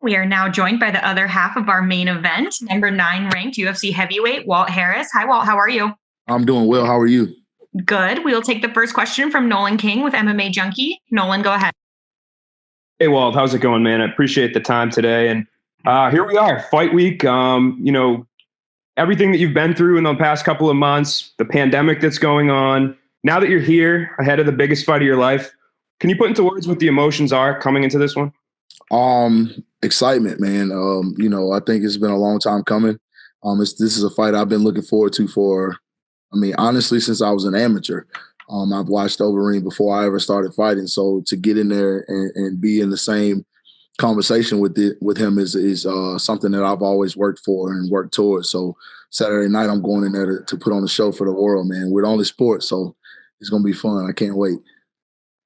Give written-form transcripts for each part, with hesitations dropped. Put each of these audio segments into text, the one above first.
We are now joined by the other half of our main event, number 9 ranked UFC heavyweight, Walt Harris. Hi, Walt. How are you? I'm doing well. How are you? Good. We will take the first question from Nolan King with MMA Junkie. Nolan, go ahead. Hey, Walt. How's it going, man? I appreciate the time today. And here we are, fight week. Everything that you've been through in the past couple of months, the pandemic that's going on. Now that you're here ahead of the biggest fight of your life, can you put into words what the emotions are coming into this one? Excitement, man. I think it's been a long time coming. This is a fight I've been looking forward to honestly, since I was an amateur. I've watched Overeem before I ever started fighting. So to get in there and be in the same conversation with him is something that I've always worked for and worked towards. So Saturday night, I'm going in there to put on a show for the world, man. We're only sports, so it's going to be fun. I can't wait.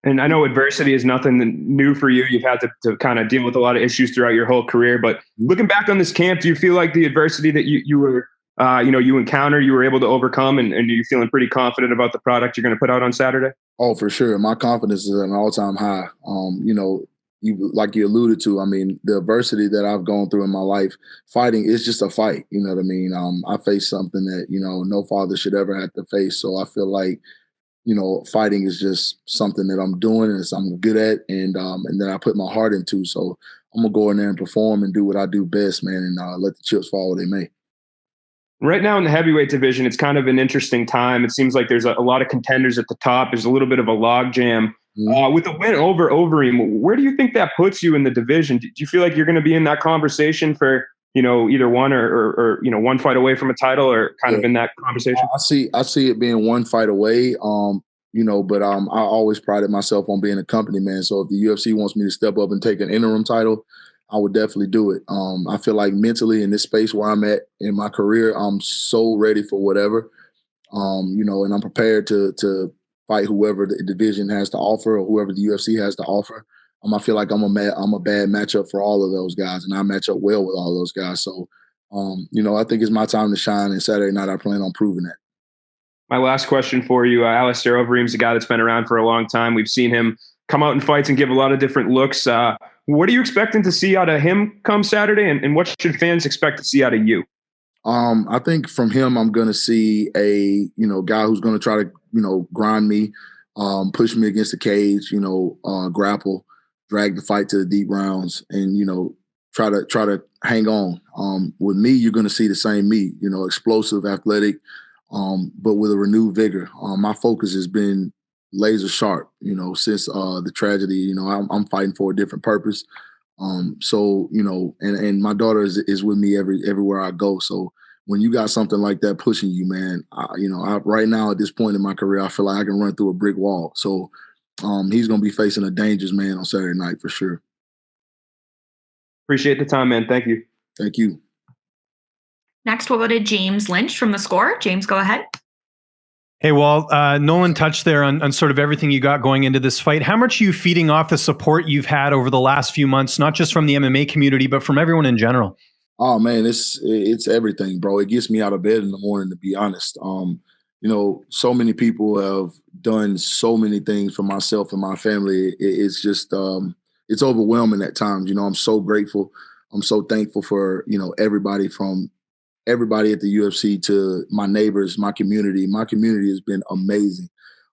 And I know adversity is nothing new for you. You've had to kind of deal with a lot of issues throughout your whole career. But looking back on this camp, do you feel like the adversity that you encountered, you were able to overcome, and you're feeling pretty confident about the product you're going to put out on Saturday? Oh, for sure. My confidence is at an all-time high. Like you alluded to, the adversity that I've gone through in my life, fighting is just a fight. You know what I mean? I faced something that, no father should ever have to face. So I feel like, fighting is just something that I'm doing and I'm good at, and that I put my heart into. So I'm gonna go in there and perform and do what I do best, man, and let the chips fall where they may. Right now in the heavyweight division, it's kind of an interesting time. It seems like there's a lot of contenders at the top. There's a little bit of a log jam. With the win over Overeem, where do you think that puts you in the division? Do you feel like you're going to be in that conversation for, either one or one fight away from a title, or kind of in that conversation? I see it being one fight away. But I always prided myself on being a company man. So if the UFC wants me to step up and take an interim title, I would definitely do it. I feel like mentally in this space where I'm at in my career, I'm so ready for whatever. And I'm prepared to fight whoever the division has to offer or whoever the UFC has to offer. I feel like I'm a bad matchup for all of those guys, and I match up well with all those guys. So, I think it's my time to shine, and Saturday night I plan on proving that. My last question for you, Alistair Overeem's a guy that's been around for a long time. We've seen him come out in fights and give a lot of different looks. What are you expecting to see out of him come Saturday, and what should fans expect to see out of you? I think from him, I'm going to see a guy who's going to try to grind me, push me against the cage, grapple, drag the fight to the deep rounds, and try to hang on. With me, you're going to see the same me, explosive, athletic, but with a renewed vigor. My focus has been laser sharp, since the tragedy. I'm fighting for a different purpose. And my daughter is with me everywhere I go. So when you got something like that pushing you, man, right now at this point in my career, I feel like I can run through a brick wall. So he's going to be facing a dangerous man on Saturday night for sure. Appreciate the time, man. Thank you. Thank you. Next, we'll go to James Lynch from The Score. James, go ahead. Hey, Walt, Nolan touched there on sort of everything you got going into this fight. How much are you feeding off the support you've had over the last few months, not just from the MMA community, but from everyone in general? Oh, man, it's everything, bro. It gets me out of bed in the morning, to be honest. So many people have done so many things for myself and my family. It's just, it's overwhelming at times. I'm so grateful. I'm so thankful for, everybody from everybody at the UFC to my neighbors, my community. My community has been amazing.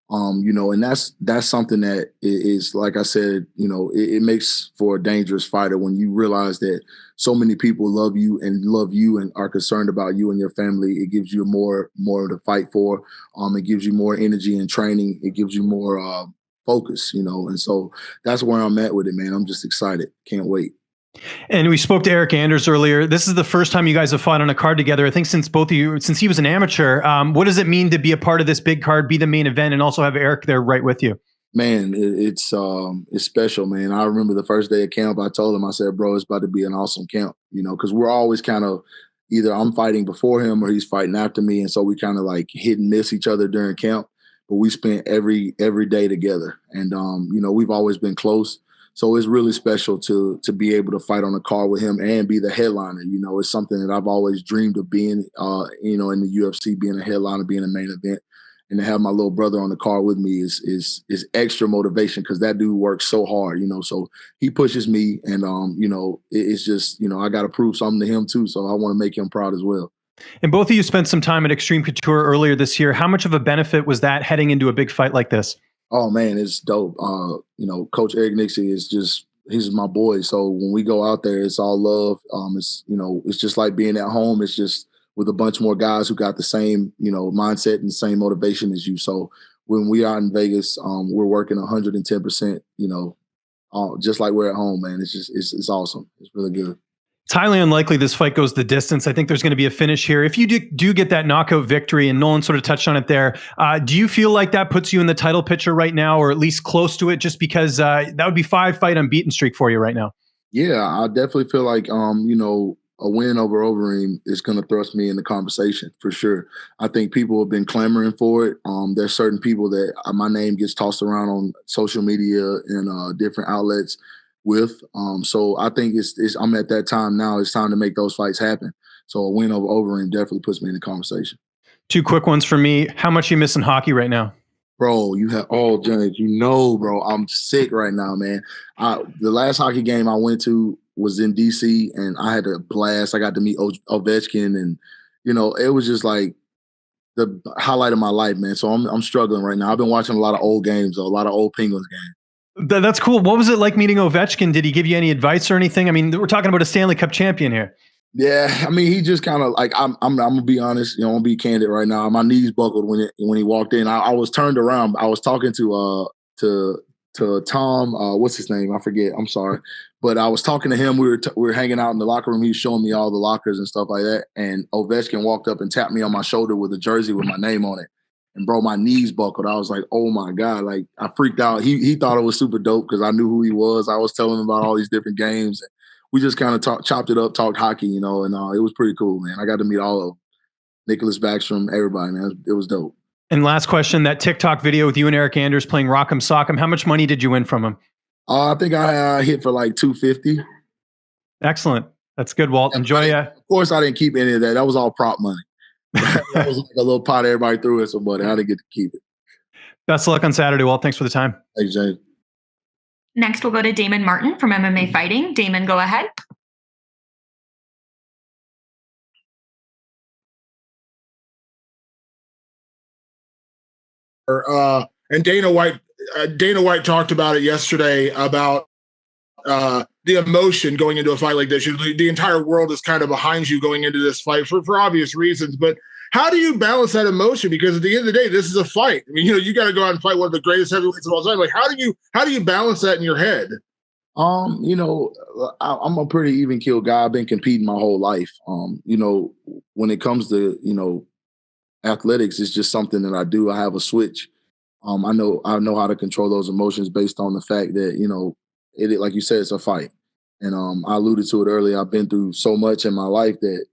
And that's something that is, like I said, it makes for a dangerous fighter when you realize that so many people love you and are concerned about you and your family. It gives you more to fight for. It gives you more energy and training. It gives you more focus, and so that's where I'm at with it, man. I'm just excited. Can't wait. And we spoke to Eric Anders earlier. This is the first time you guys have fought on a card together, I think, since he was an amateur. What does it mean to be a part of this big card, be the main event, and also have Eric there right with you? Man, it's special, man. I remember the first day of camp, I told him, I said, bro, it's about to be an awesome camp, because we're always kind of either I'm fighting before him or he's fighting after me. And so we kind of like hit and miss each other during camp, but we spent every day together. And, we've always been close. So it's really special to be able to fight on a card with him and be the headliner. It's something that I've always dreamed of being, in the UFC, being a headliner, being a main event. and to have my little brother on the card with me is extra motivation because that dude works so hard, so he pushes me, and it's just, I got to prove something to him too, so I want to make him proud as well. And both of you spent some time at Extreme Couture earlier this year. How much of a benefit was that heading into a big fight like this? Oh man, it's dope. Coach Eric Nixie he's my boy. So when we go out there, it's all love. It's just like being at home. It's just with a bunch more guys who got the same, mindset and the same motivation as you. So when we are in Vegas, we're working 110%, just like we're at home, man. It's awesome. It's really good. It's highly unlikely this fight goes the distance. I think there's going to be a finish here. If you do get that knockout victory, and Nolan sort of touched on it there, do you feel like that puts you in the title picture right now, or at least close to it, just because that would be 5-fight unbeaten streak for you right now? Yeah, I definitely feel like, a win over Overeem is going to thrust me in the conversation for sure. I think people have been clamoring for it. There's certain people that my name gets tossed around on social media and different outlets with. So I think I'm at that time now. It's time to make those fights happen. So a win over Overeem definitely puts me in the conversation. 2 quick ones for me. How much are you missing hockey right now? Bro, James, bro, I'm sick right now, man. The last hockey game I went to was in DC, and I had a blast. I got to meet Ovechkin, and it was just like the highlight of my life, man. So I'm struggling right now. I've been watching a lot of old games, a lot of old Penguins games. That's cool. What was it like meeting Ovechkin? Did he give you any advice or anything? I mean, we're talking about a Stanley Cup champion here. Yeah, I mean, he just kind of like I'm gonna be honest, I'm gonna be candid right now. My knees buckled when he walked in. I was turned around. I was talking to Tom. What's his name? I forget. I'm sorry, but I was talking to him. We were hanging out in the locker room. He was showing me all the lockers and stuff like that. And Ovechkin walked up and tapped me on my shoulder with a jersey with my name on it. And bro, my knees buckled. I was like, oh my God, like I freaked out. He thought it was super dope because I knew who he was. I was telling him about all these different games. We just kind of chopped it up, talked hockey, and it was pretty cool, man. I got to meet all of them. Nicholas Backstrom, everybody, man. It was dope. And last question, that TikTok video with you and Eric Anders playing Rock'em Sock'em, how much money did you win from him? I think I hit for like $250. Excellent. That's good, Walt. Enjoy. Of course, I didn't keep any of that. That was all prop money. That was like a little pot everybody threw at somebody. I didn't get to keep it. Best of luck on Saturday, Walt. Thanks for the time. Thanks, James. Next, we'll go to Damon Martin from MMA Fighting. Damon, go ahead. And Dana White talked about it yesterday about the emotion going into a fight like this. The entire world is kind of behind you going into this fight for obvious reasons. But how do you balance that emotion? Because at the end of the day, this is a fight. I mean, you got to go out and fight one of the greatest heavyweights of all time. Like, how do you balance that in your head? I'm a pretty even keel guy. I've been competing my whole life. When it comes to, athletics, it's just something that I do. I have a switch. I know how to control those emotions based on the fact that, it like you said, it's a fight. And I alluded to it earlier. I've been through so much in my life that,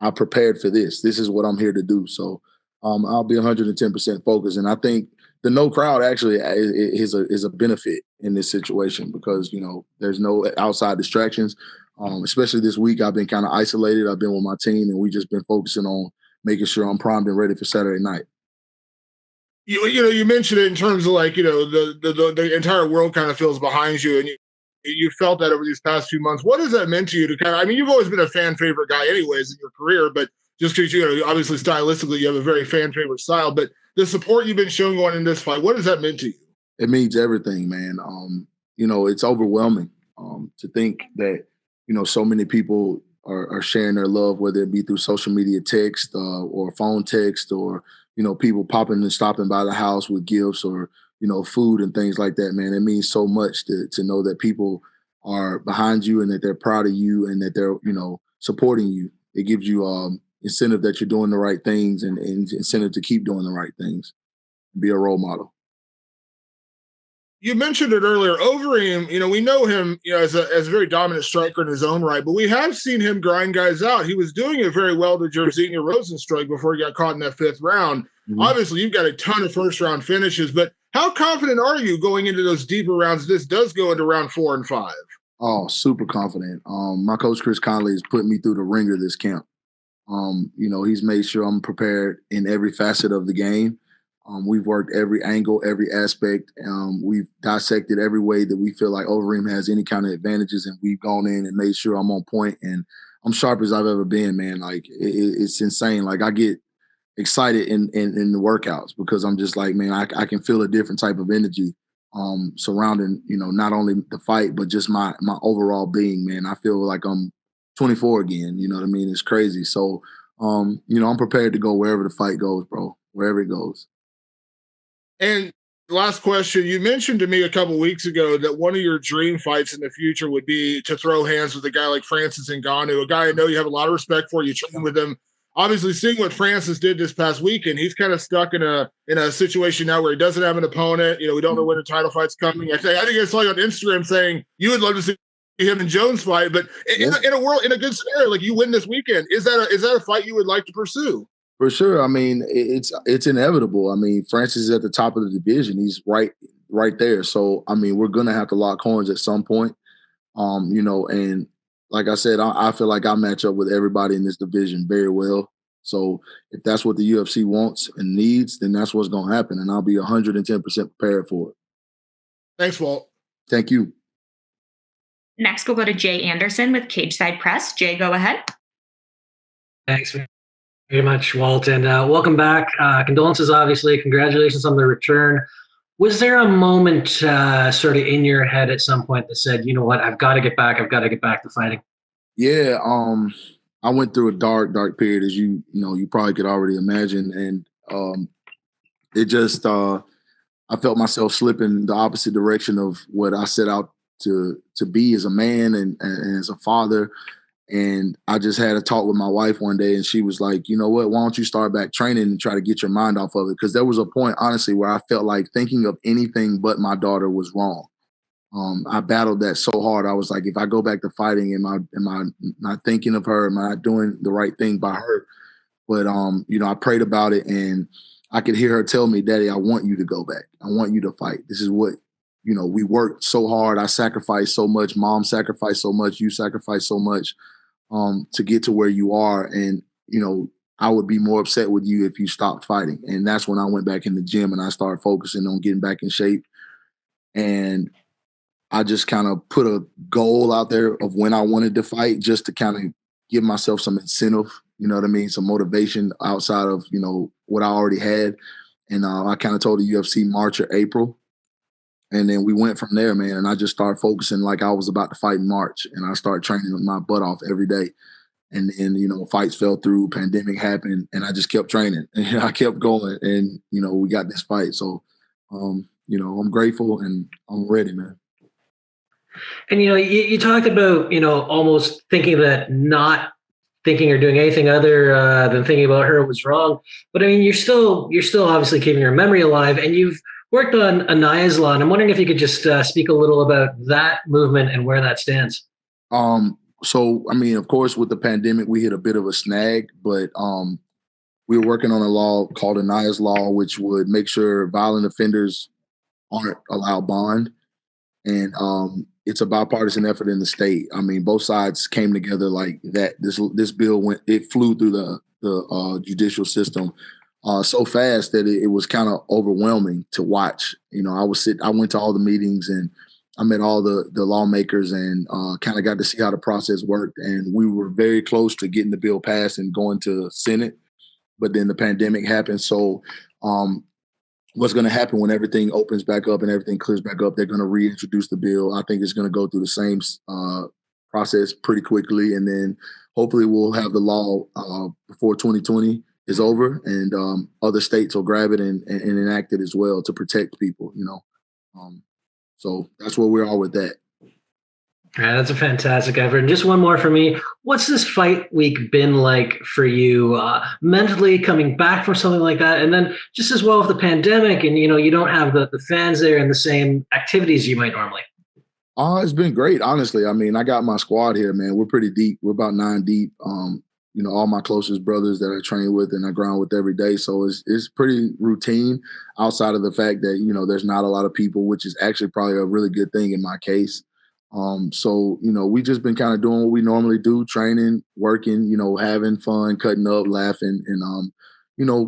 I prepared for this. This is what I'm here to do. So I'll be 110% focused. And I think the no crowd actually is a benefit in this situation because, there's no outside distractions. Especially this week, I've been kind of isolated. I've been with my team, and we just been focusing on making sure I'm primed and ready for Saturday night. You mentioned it in terms of like, the entire world kind of feels behind you, and you felt that over these past few months. What has that meant to you to kind of, I mean, you've always been a fan favorite guy anyways in your career, but just because, obviously stylistically, you have a very fan favorite style, but the support you've been showing going in this fight, what has that meant to you? It means everything, man. It's overwhelming to think that, so many people are sharing their love, whether it be through social media text or phone text or, people popping and stopping by the house with gifts or, food and things like that, man. It means so much to know that people are behind you and that they're proud of you and that they're, supporting you. It gives you incentive that you're doing the right things and incentive to keep doing the right things. Be a role model. You mentioned it earlier, Overeem, we know him, as a very dominant striker in his own right, but we have seen him grind guys out. He was doing it very well to Jairzinho Rozenstruik before he got caught in that 5th round. Mm-hmm. Obviously, you've got a ton of first-round finishes, but how confident are you going into those deeper rounds? This does go into round 4 and 5. Oh, super confident. My coach, Chris Conley, has put me through the ringer this camp. He's made sure I'm prepared in every facet of the game. We've worked every angle, every aspect. We've dissected every way that we feel like Overeem has any kind of advantages, and we've gone in and made sure I'm on point and I'm sharp as I've ever been, man. Like it's insane. Like I get excited in the workouts because I'm just like, man, I can feel a different type of energy surrounding, not only the fight, but just my overall being, man. I feel like I'm 24 again, you know what I mean? It's crazy. So, I'm prepared to go wherever the fight goes, bro, wherever it goes. And last question, you mentioned to me a couple weeks ago that one of your dream fights in the future would be to throw hands with a guy like Francis Ngannou, a guy I know you have a lot of respect for. You train with him. Obviously, seeing what Francis did this past weekend, he's kind of stuck in a situation now where he doesn't have an opponent. We don't know when the title fight's coming. I think I saw you on Instagram saying you would love to see him and Jones fight, but in a good scenario, like you win this weekend, is that a fight you would like to pursue? For sure. I mean, it's inevitable. I mean, Francis is at the top of the division. He's right there. So, I mean, we're gonna have to lock horns at some point. And like I said, I feel like I match up with everybody in this division very well. So if that's what the UFC wants and needs, then that's what's gonna happen, and I'll be 110% prepared for it. Thanks, Walt. Thank you. Next, we'll go to Jay Anderson with Cageside Press. Jay, go ahead. Thanks very much, Walt, and welcome back. Condolences, obviously. Congratulations on the return. Was there a moment sort of in your head at some point that said, you know what, I've got to get back. I've got to get back to fighting? Yeah, I went through a dark period, as you probably could already imagine, and it just I felt myself slipping the opposite direction of what I set out to be as a man and as a father. And I just had a talk with my wife one day, and she was like, you know what, why don't you start back training and try to get your mind off of it? Because there was a point, honestly, where I felt like thinking of anything but my daughter was wrong. I battled that so hard. I was like, if I go back to fighting, am I not thinking of her? Am I not doing the right thing by her? But I prayed about it, and I could hear her tell me, Daddy, I want you to go back. I want you to fight. This is what, we worked so hard. I sacrificed so much. Mom sacrificed so much. You sacrificed so much to get to where you are. And, I would be more upset with you if you stopped fighting. And that's when I went back in the gym and I started focusing on getting back in shape. And I just kind of put a goal out there of when I wanted to fight, just to kind of give myself some incentive, you know what I mean? Some motivation outside of, what I already had. And I kind of told the UFC March or April. And then we went from there, man. And I just started focusing like I was about to fight in March. And I started training my butt off every day. And then, fights fell through, pandemic happened, and I just kept training. And I kept going. And, we got this fight. So, I'm grateful and I'm ready, man. And, you talked about, almost thinking that not thinking or doing anything other than thinking about her was wrong. But I mean, you're still obviously keeping her memory alive, and you've worked on Aniah's law. And I'm wondering if you could just speak a little about that movement and where that stands. So, I mean, of course, with the pandemic, we hit a bit of a snag, but we were working on a law called Aniah's law, which would make sure violent offenders aren't allowed bond. And it's a bipartisan effort in the state. I mean, both sides came together like that. This bill flew through the judicial system so fast that it was kind of overwhelming to watch. I went to all the meetings and I met all the lawmakers and kind of got to see how the process worked. And we were very close to getting the bill passed and going to Senate. But then the pandemic happened. So what's going to happen when everything opens back up and everything clears back up, they're going to reintroduce the bill. I think it's going to go through the same process pretty quickly. And then hopefully we'll have the law before 2020 is over, and other states will grab it and enact it as well to protect people, So that's where we are with that. Yeah, that's a fantastic effort. And just one more for me. What's this fight week been like for you mentally coming back from something like that? And then just as well with the pandemic and, you don't have the fans there and the same activities you might normally. It's been great, honestly. I mean, I got my squad here, man. We're pretty deep. We're about 9 deep. All my closest brothers that I train with and I grind with every day. So it's pretty routine outside of the fact that, there's not a lot of people, which is actually probably a really good thing in my case. So, we just been kind of doing what we normally do, training, working, having fun, cutting up, laughing. And,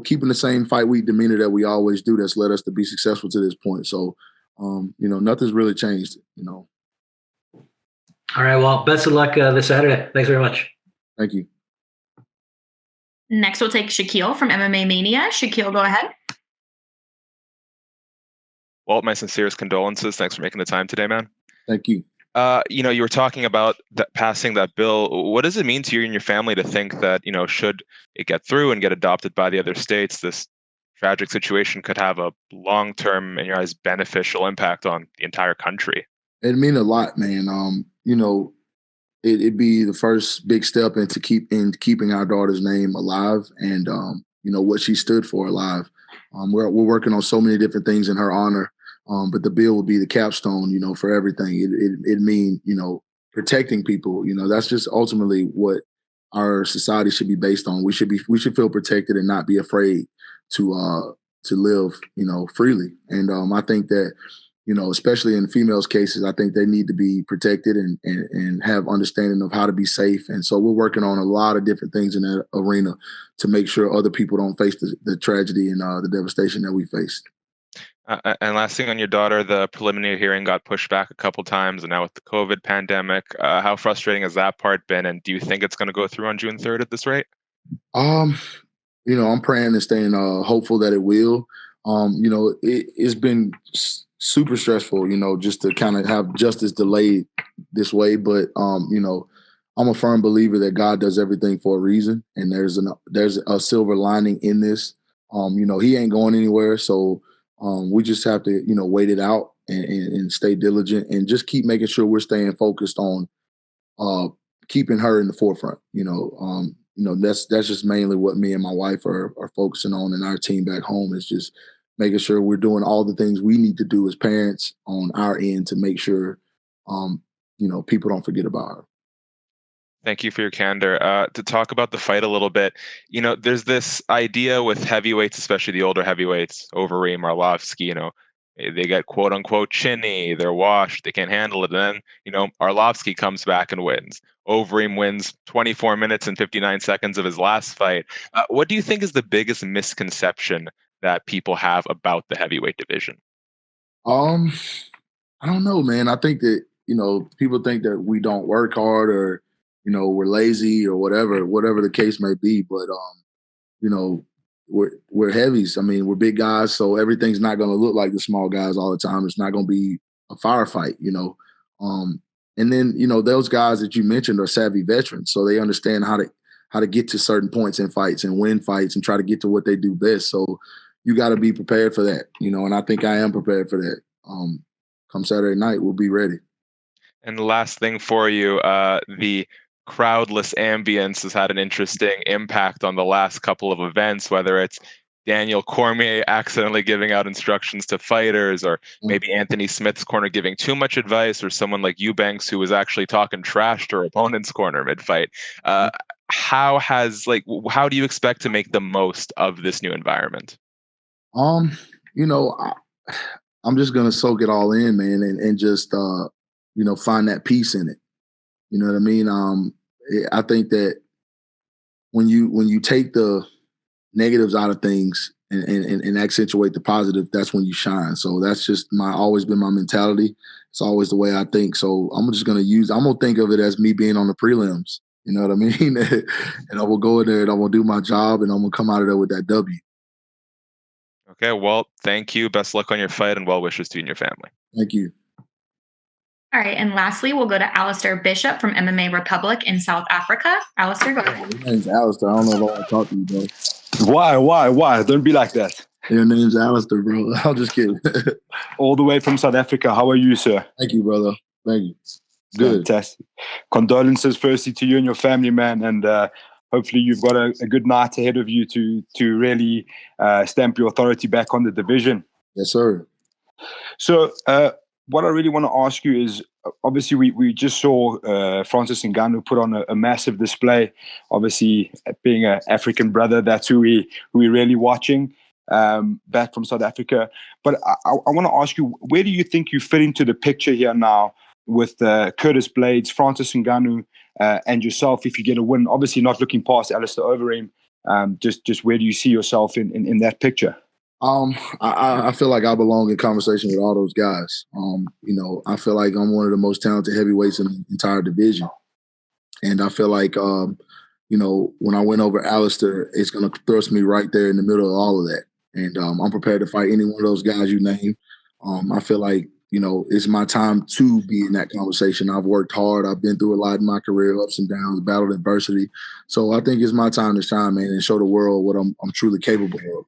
keeping the same fight week demeanor that we always do that's led us to be successful to this point. So, nothing's really changed, All right. Well, best of luck this Saturday. Thanks very much. Thank you. Next, we'll take Shaquille from MMA Mania. Shaquille, go ahead. Walt, my sincerest condolences. Thanks for making the time today, man. Thank you. You were talking about passing that bill. What does it mean to you and your family to think that, should it get through and get adopted by the other states, this tragic situation could have a long-term, in your eyes, beneficial impact on the entire country? It mean a lot, man. It'd be the first big step into keeping our daughter's name alive and, what she stood for alive. We're working on so many different things in her honor. But the bill will be the capstone, for everything. It mean, protecting people. That's just ultimately what our society should be based on. We should feel protected and not be afraid to live, freely. And I think that, especially in females' cases, I think they need to be protected and have understanding of how to be safe. And so we're working on a lot of different things in that arena to make sure other people don't face the tragedy and the devastation that we faced. And last thing on your daughter, the preliminary hearing got pushed back a couple times, and now with the COVID pandemic, how frustrating has that part been? And do you think it's going to go through on June 3rd at this rate? I'm praying and staying hopeful that it will. It's been super stressful, just to kind of have justice delayed this way. But I'm a firm believer that God does everything for a reason, and there's a silver lining in this. He ain't going anywhere, so. We just have to, wait it out and stay diligent and just keep making sure we're staying focused on keeping her in the forefront. That's just mainly what me and my wife are focusing on, and our team back home is just making sure we're doing all the things we need to do as parents on our end to make sure, people don't forget about her. Thank you for your candor. To talk about the fight a little bit, there's this idea with heavyweights, especially the older heavyweights, Overeem, Arlovsky, they get quote unquote chinny, they're washed, they can't handle it. And then, Arlovsky comes back and wins. Overeem wins 24 minutes and 59 seconds of his last fight. What do you think is the biggest misconception that people have about the heavyweight division? I don't know, man. I think that, people think that we don't work hard or, we're lazy or whatever the case may be. But, we're heavies. I mean, we're big guys, so everything's not going to look like the small guys all the time. It's not going to be a firefight, And then, those guys that you mentioned are savvy veterans, so they understand how to get to certain points in fights and win fights and try to get to what they do best. So you got to be prepared for that, and I think I am prepared for that. Come Saturday night, we'll be ready. And the last thing for you, the crowdless ambience has had an interesting impact on the last couple of events, whether it's Daniel Cormier accidentally giving out instructions to fighters, or maybe Anthony Smith's corner giving too much advice, or someone like Eubanks who was actually talking trash to her opponent's corner mid-fight. How do you expect to make the most of this new environment? I'm just gonna soak it all in, man, and just find that peace in it. You know what I mean? I think that when you take the negatives out of things and accentuate the positive, that's when you shine. So that's just always been my mentality. It's always the way I think. So I'm gonna think of it as me being on the prelims. You know what I mean? And I will go in there and I'm gonna do my job and I'm gonna come out of there with that W. Okay, Walt, thank you. Best luck on your fight and well wishes to you and your family. Thank you. All right, and lastly, we'll go to Alistair Bishop from MMA Republic in South Africa. Alistair, go ahead. Your name's Alistair. I don't know if I want to talk to you, bro. Why? Don't be like that. Your name's Alistair, bro. I'm just kidding. All the way from South Africa. How are you, sir? Thank you, brother. Thank you. Good. Fantastic. Condolences firstly to you and your family, man, and hopefully you've got a good night ahead of you to really stamp your authority back on the division. Yes, sir. So what I really want to ask you is, obviously we just saw Francis Ngannou put on a massive display. Obviously, being an African brother, that's who we're really watching back from South Africa. But I want to ask you, where do you think you fit into the picture here now with Curtis Blades, Francis Ngannou, and yourself if you get a win? Obviously not looking past Alistair Overeem, Just where do you see yourself in that picture? I feel like I belong in conversation with all those guys. I feel like I'm one of the most talented heavyweights in the entire division. And I feel like, when I went over Alistair, it's going to thrust me right there in the middle of all of that. And I'm prepared to fight any one of those guys you name. I feel like, it's my time to be in that conversation. I've worked hard. I've been through a lot in my career, ups and downs, battled adversity. So I think it's my time to shine, man, and show the world what I'm truly capable of.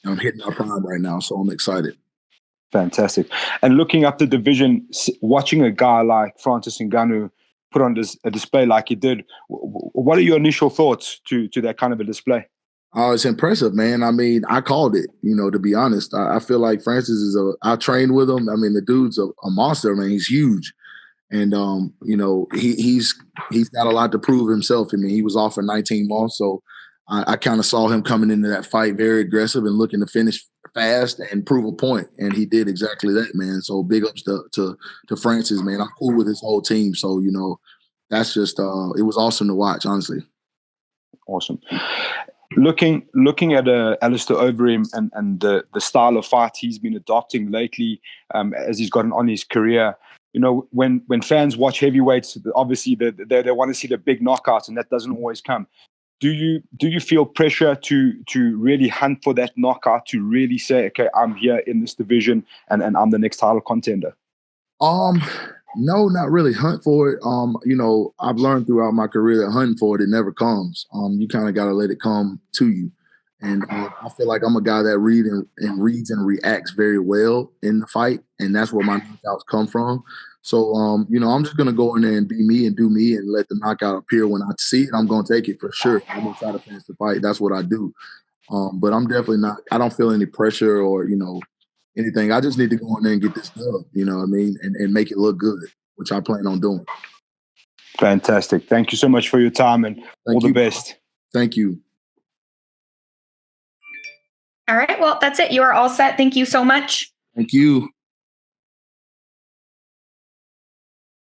I'm hitting my prime right now, so I'm excited. Fantastic. And looking up the division, watching a guy like Francis Ngannou put on a display like he did, what are your initial thoughts to that kind of a display? Oh, it's impressive, man. I mean, I called it, to be honest. I feel like Francis I trained with him. I mean, the dude's a monster, man. He's huge. And, he's got a lot to prove himself. I mean, he was off for 19 months, so I kind of saw him coming into that fight very aggressive and looking to finish fast and prove a point, and he did exactly that, man. So big ups to Francis, man. I'm cool with his whole team, so that's just it was awesome to watch, honestly. Awesome. Looking at Alistair Overeem and the style of fight he's been adopting lately, as he's gotten on his career. When fans watch heavyweights, obviously they want to see the big knockouts, and that doesn't always come. Do you feel pressure to really hunt for that knockout, to really say, okay, I'm here in this division and I'm the next title contender? No, not really hunt for it. I've learned throughout my career that hunting for it never comes. You kind of got to let it come to you. And I feel like I'm a guy that reads and reacts very well in the fight, and that's where my knockouts come from. So, I'm just going to go in there and be me and do me and let the knockout appear when I see it. I'm going to take it for sure. I'm going to try to finish the fight. That's what I do. But I'm definitely not – I don't feel any pressure or, anything. I just need to go in there and get this done, you know what I mean, and make it look good, which I plan on doing. Fantastic. Thank you so much for your time, and all the best. Thank you. All right. Well, that's it. You are all set. Thank you so much. Thank you.